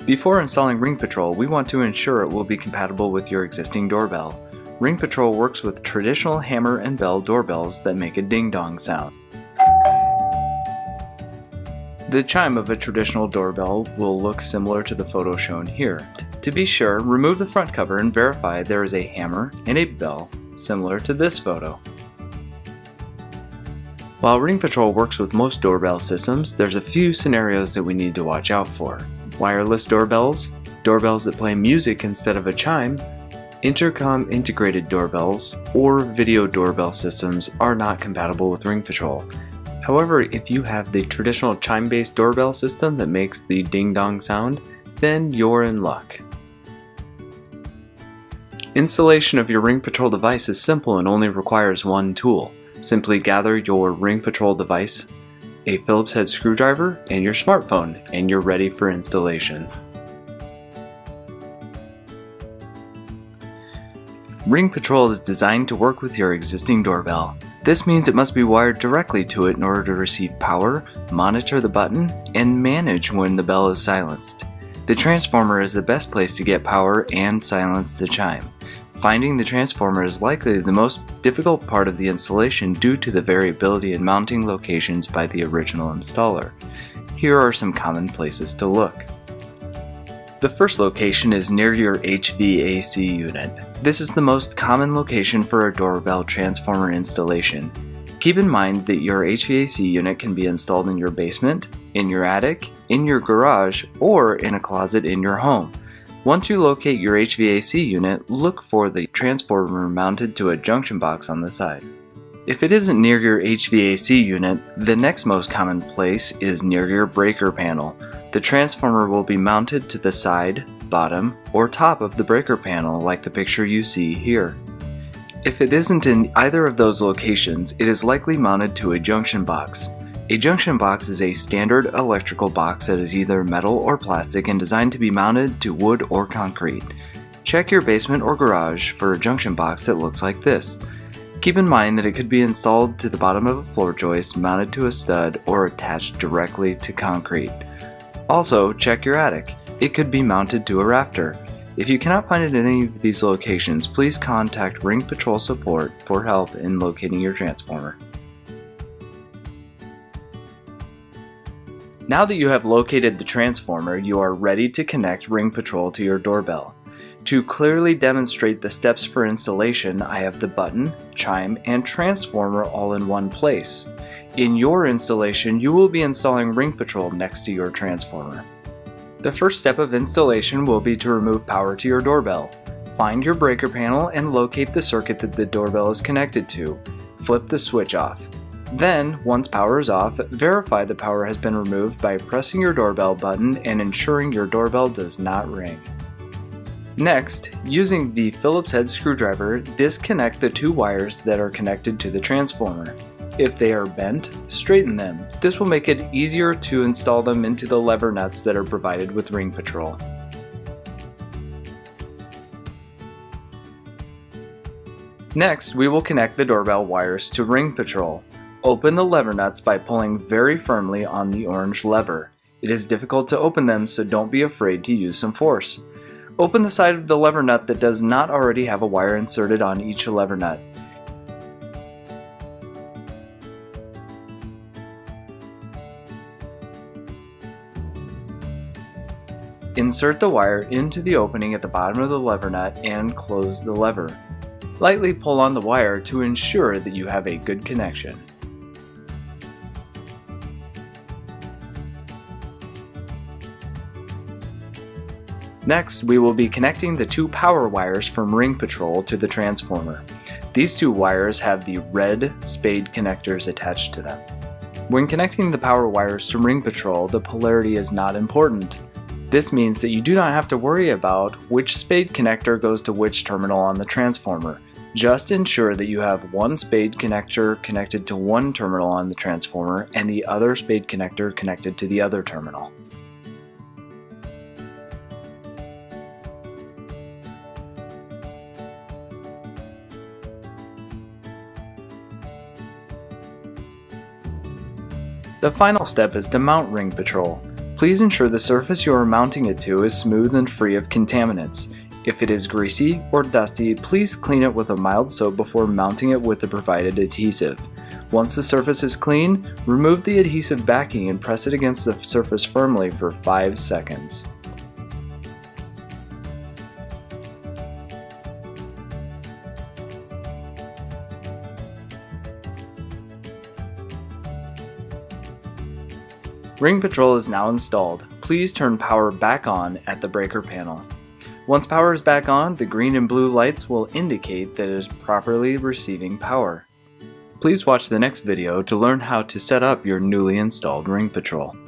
Before installing RingPatrol, we want to ensure it will be compatible with your existing doorbell. RingPatrol works with traditional hammer and bell doorbells that make a ding-dong sound. The chime of a traditional doorbell will look similar to the photo shown here. To be sure, remove the front cover and verify there is a hammer and a bell similar to this photo. While RingPatrol works with most doorbell systems, there's a few scenarios that we need to watch out for. Wireless doorbells, doorbells that play music instead of a chime, intercom integrated doorbells, or video doorbell systems are not compatible with RingPatrol. However, if you have the traditional chime-based doorbell system that makes the ding-dong sound, then you're in luck. Installation of your RingPatrol device is simple and only requires one tool. Simply gather your RingPatrol device, a Phillips head screwdriver, and your smartphone, and you're ready for installation. RingPatrol is designed to work with your existing doorbell. This means it must be wired directly to it in order to receive power, monitor the button, and manage when the bell is silenced. The transformer is the best place to get power and silence the chime. Finding the transformer is likely the most difficult part of the installation due to the variability in mounting locations by the original installer. Here are some common places to look. The first location is near your HVAC unit. This is the most common location for a doorbell transformer installation. Keep in mind that your HVAC unit can be installed in your basement, in your attic, in your garage, or in a closet in your home. Once you locate your HVAC unit, look for the transformer mounted to a junction box on the side. If it isn't near your HVAC unit, the next most common place is near your breaker panel. The transformer will be mounted to the side, bottom, or top of the breaker panel like the picture you see here. If it isn't in either of those locations, it is likely mounted to a junction box. A junction box is a standard electrical box that is either metal or plastic and designed to be mounted to wood or concrete. Check your basement or garage for a junction box that looks like this. Keep in mind that it could be installed to the bottom of a floor joist, mounted to a stud, or attached directly to concrete. Also, check your attic. It could be mounted to a rafter. If you cannot find it in any of these locations, please contact RingPatrol support for help in locating your transformer. Now that you have located the transformer, you are ready to connect RingPatrol to your doorbell. To clearly demonstrate the steps for installation, I have the button, chime, and transformer all in one place. In your installation, you will be installing RingPatrol next to your transformer. The first step of installation will be to remove power to your doorbell. Find your breaker panel and locate the circuit that the doorbell is connected to. Flip the switch off. Then, once power is off, verify the power has been removed by pressing your doorbell button and ensuring your doorbell does not ring. Next, using the Phillips head screwdriver, disconnect the two wires that are connected to the transformer. If they are bent, straighten them. This will make it easier to install them into the lever nuts that are provided with RingPatrol. Next, we will connect the doorbell wires to RingPatrol. Open the lever nuts by pulling very firmly on the orange lever. It is difficult to open them, so don't be afraid to use some force. Open the side of the lever nut that does not already have a wire inserted on each lever nut. Insert the wire into the opening at the bottom of the lever nut and close the lever. Lightly pull on the wire to ensure that you have a good connection. Next, we will be connecting the two power wires from RingPatrol to the transformer. These two wires have the red spade connectors attached to them. When connecting the power wires to RingPatrol, the polarity is not important. This means that you do not have to worry about which spade connector goes to which terminal on the transformer. Just ensure that you have one spade connector connected to one terminal on the transformer and the other spade connector connected to the other terminal. The final step is to mount RingPatrol. Please ensure the surface you are mounting it to is smooth and free of contaminants. If it is greasy or dusty, please clean it with a mild soap before mounting it with the provided adhesive. Once the surface is clean, remove the adhesive backing and press it against the surface firmly for 5 seconds. RingPatrol is now installed. Please turn power back on at the breaker panel. Once power is back on, the green and blue lights will indicate that it is properly receiving power. Please watch the next video to learn how to set up your newly installed RingPatrol.